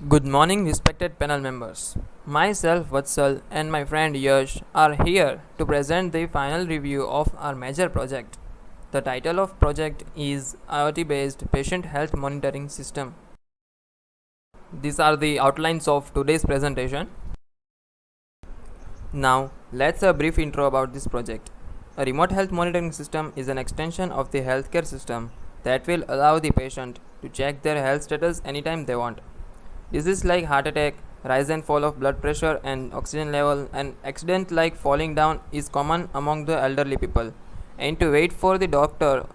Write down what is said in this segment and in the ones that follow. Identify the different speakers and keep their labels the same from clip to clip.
Speaker 1: Good morning, respected panel members. Myself, Vatsal, and my friend Yash are here to present the final review of our major project. The title of project is IoT based patient health monitoring system. These are the outlines of today's presentation. Now, let's a brief intro about this project. A remote health monitoring system is an extension of the healthcare system that will allow the patient to check their health status anytime they want. Diseases like heart attack, rise and fall of blood pressure and oxygen level, and accident like falling down is common among the elderly people. And to wait for the doctor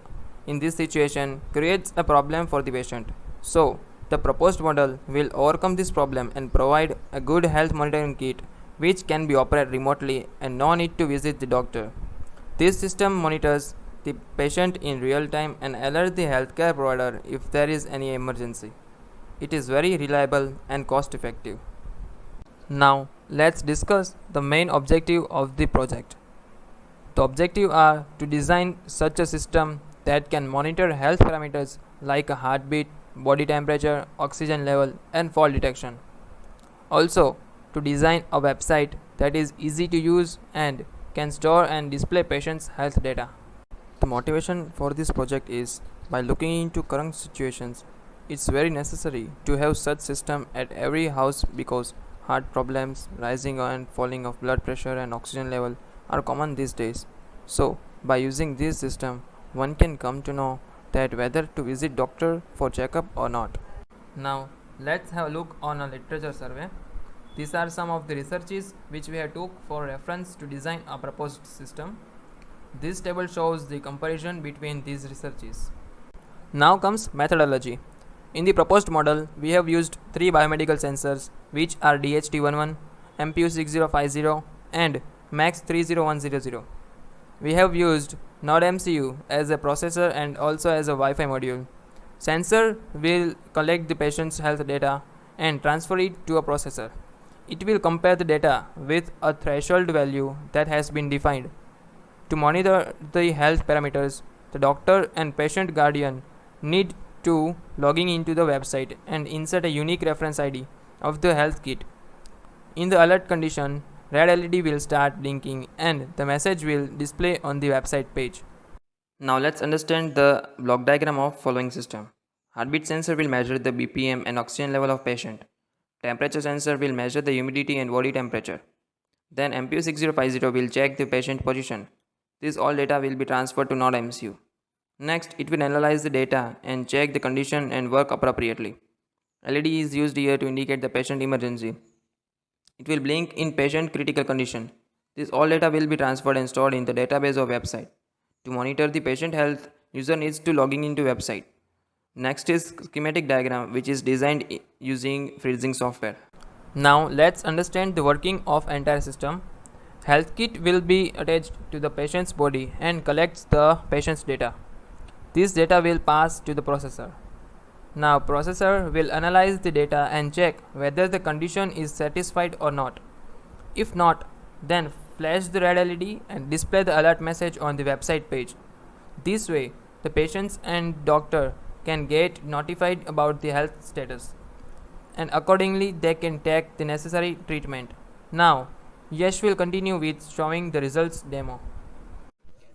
Speaker 1: in this situation creates a problem for the patient. So, the proposed model will overcome this problem and provide a good health monitoring kit which can be operated remotely and no need to visit the doctor. This system monitors the patient in real time and alerts the healthcare provider if there is any emergency. It is very reliable and cost effective. Now, let's discuss the main objective of the project. The objective are to design such a system that can monitor health parameters like a heartbeat, body temperature, oxygen level, and fall detection. Also, to design a website that is easy to use and can store and display patients' health data. The motivation for this project is by looking into current situations. It's very necessary to have such system at every house because heart problems, rising and falling of blood pressure and oxygen level are common these days. So, by using this system, one can come to know that whether to visit doctor for checkup or not. Now, let's have a look on a literature survey. These are some of the researches which we have took for reference to design a proposed system. This table shows the comparison between these researches. Now comes methodology. In the proposed model, we have used three biomedical sensors which are DHT11, MPU6050 and MAX30100. We have used Node MCU as a processor and also as a Wi-Fi module. Sensor will collect the patient's health data and transfer it to a processor. It will compare the data with a threshold value that has been defined. To monitor the health parameters, the doctor and patient guardian need to logging into the website and insert a unique reference ID of the health kit. In the alert condition, red LED will start blinking and the message will display on the website page. Now let's understand the block diagram of following system. Heartbeat sensor will measure the BPM and oxygen level of patient. Temperature sensor will measure the humidity and body temperature. Then MPU6050 will check the patient position. This all data will be transferred to Node MCU. Next, it will analyze the data and check the condition and work appropriately. LED is used here to indicate the patient emergency. It will blink in patient critical condition. This all data will be transferred and stored in the database of website. To monitor the patient health, user needs to logging into website. Next is schematic diagram which is designed using freezing software. Now let's understand the working of entire system. Health kit will be attached to the patient's body and collects the patient's data. This data will pass to the processor. Now processor will analyze the data and check whether the condition is satisfied or not. If not, then flash the red LED and display the alert message on the website page. This way, the patients and doctor can get notified about the health status and accordingly they can take the necessary treatment. Now, Yash will continue with showing the results demo.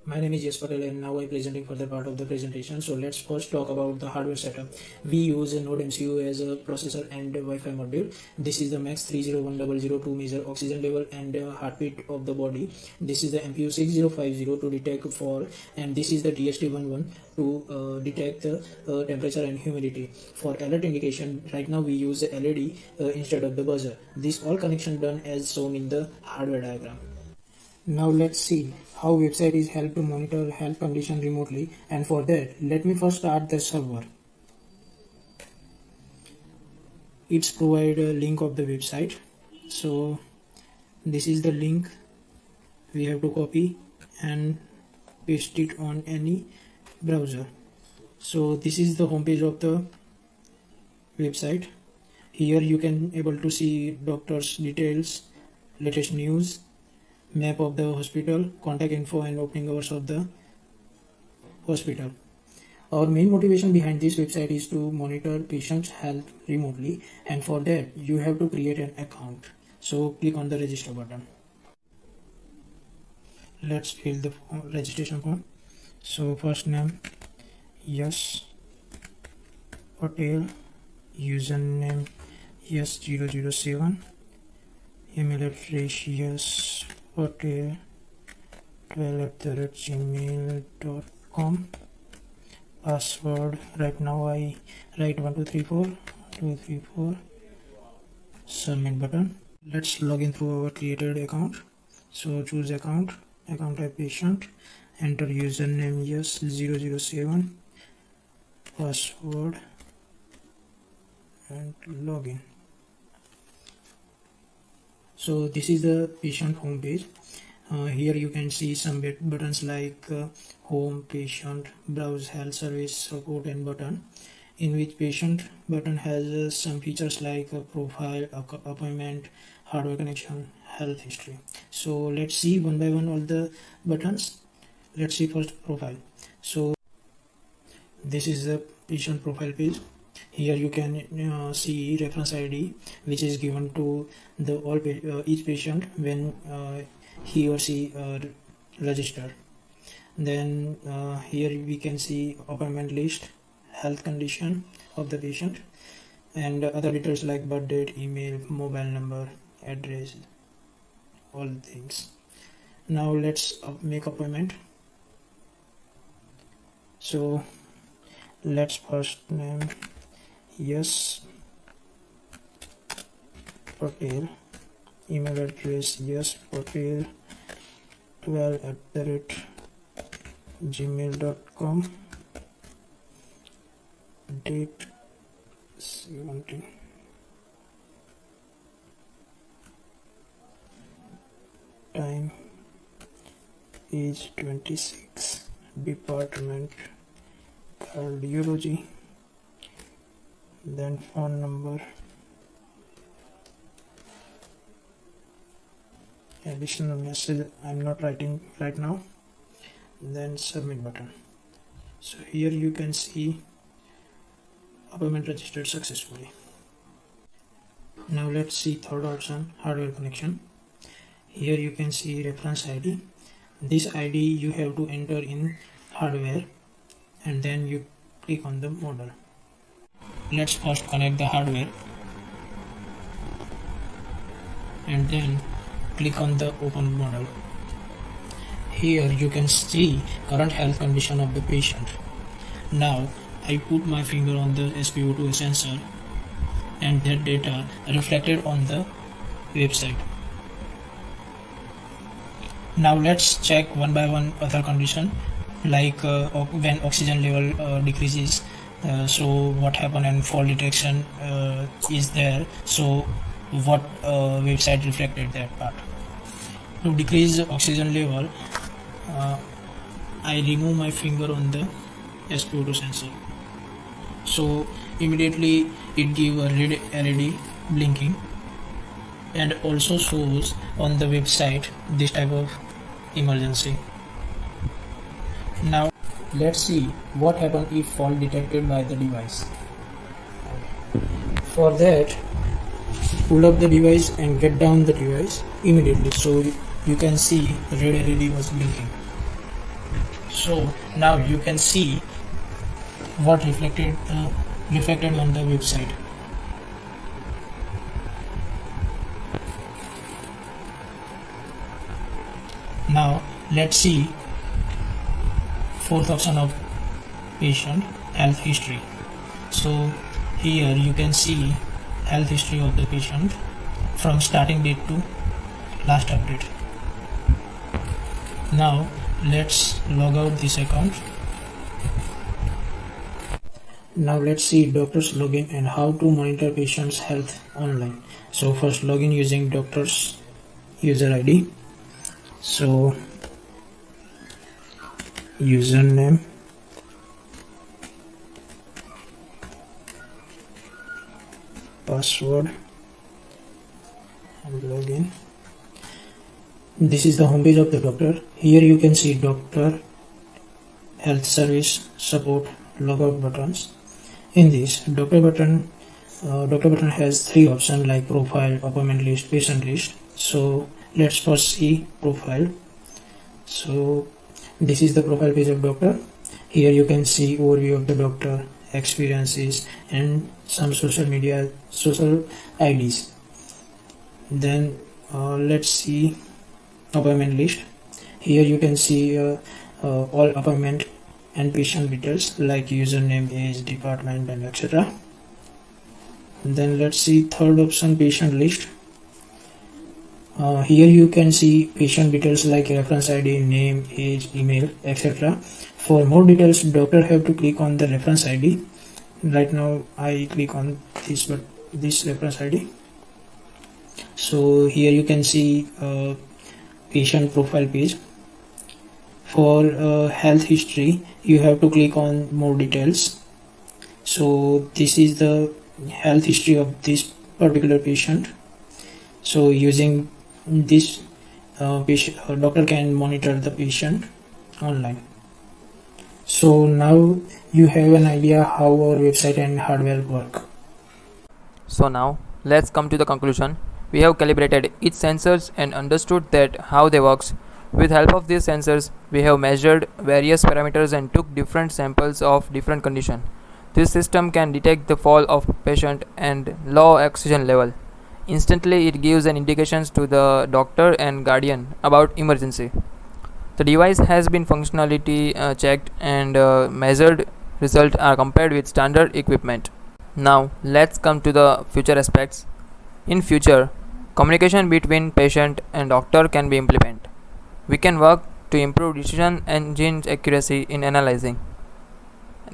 Speaker 2: My name is Yash Patel and now I'm presenting further part of the presentation. So let's first talk about the hardware setup. We use a Node MCU as a processor and a Wi-Fi module. This is the MAX30100 to measure oxygen level and heartbeat of the body. This is the MPU6050 to detect fall, and this is the DHT11 to detect temperature and humidity. For alert indication, right now we use the LED instead of the buzzer. This all connection done as shown in the hardware diagram. Now let's see how website is help to monitor health condition remotely, and for that let me first start the server. It's provide a link of the website, so this is the link. We have to copy and paste it on any browser. So this is the homepage of the website. Here you can able to see doctor's details, latest news, map of the hospital, contact info and opening hours of the hospital. Our main motivation behind this website is to monitor patients' health remotely, and for that you have to create an account. So click on the register button. Let's fill the registration form. So first name yes Patel, username yes007, email address yes Patel 12@gmail.com, password right now I write 1234, submit button. Let's log in through our created account. So choose account type patient, enter username yes007, password and login. So this is the patient home page. Here you can see some buttons like home, patient, browse, health service, support and button, in which patient button has some features like profile, appointment, hardware connection, health history. So let's see one by one all the buttons. Let's see first profile. So this is the patient profile page. Here you can see reference ID, which is given to the each patient when he or she register. Then here we can see appointment list, health condition of the patient, and other details like birth date, email, mobile number, address, all things. Now let's make appointment. So let's first name yes Patel, email address yes Patel 12@gmail.com, date 17, time age 26, department cardiology, then phone number, additional message I'm not writing right now, then submit button. So here you can see appointment registered successfully. Now let's see third option, hardware connection. Here you can see reference ID. This ID you have to enter in hardware and then you click on the model. Let's first connect the hardware and then click on the open model. Here you can see current health condition of the patient. Now I put my finger on the SpO2 sensor and that data reflected on the website. Now let's check one by one other condition like when oxygen level decreases, so what happened, and fall detection is there, so what website reflected that part. To decrease the oxygen level, I remove my finger on the SpO2 sensor, so immediately it gives a red LED blinking and also shows on the website this type of emergency. Now let's see what happens if fall detected by the device. For that, pull up the device and get down the device immediately, so you can see the red LED was blinking. So now you can see what reflected on the website. Now let's see fourth option of patient health history. So here you can see health history of the patient from starting date to last update. Now let's log out this account. Now let's see doctor's login and how to monitor patient's health online. So first login using doctor's user ID. So username, password and login. This is the homepage of the doctor. Here you can see doctor, health service, support, logout buttons. In this doctor button has three options like profile, appointment list, patient list. So let's first see profile. So this is the profile page of doctor. Here you can see overview of the doctor, experiences, and some social IDs. Then let's see appointment list. Here you can see all appointment and patient details like username, age, department, and etc. Then let's see third option, patient list. Here you can see patient details like reference ID, name, age, email, etc. For more details, doctor have to click on the reference ID. Right now I click on this reference ID. So here you can see patient profile page. For health history, you have to click on more details. So this is the health history of this particular patient. So using this doctor can monitor the patient online. So now you have an idea how our website and hardware work.
Speaker 1: So now let's come to the conclusion. We have calibrated each sensors and understood that how they works. With help of these sensors, we have measured various parameters and took different samples of different conditions. This system can detect the fall of patient and low oxygen level. Instantly, it gives an indications to the doctor and guardian about emergency. The device has been functionality checked and measured results are compared with standard equipment. Now, let's come to the future aspects. In future, communication between patient and doctor can be implemented. We can work to improve decision engine accuracy in analyzing.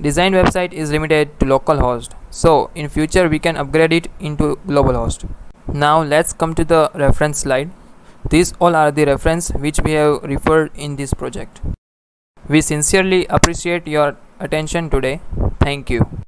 Speaker 1: Design website is limited to local host, so in future we can upgrade it into global host. Now let's come to the reference slide. These all are the reference which we have referred in this project. We sincerely appreciate your attention today. Thank you.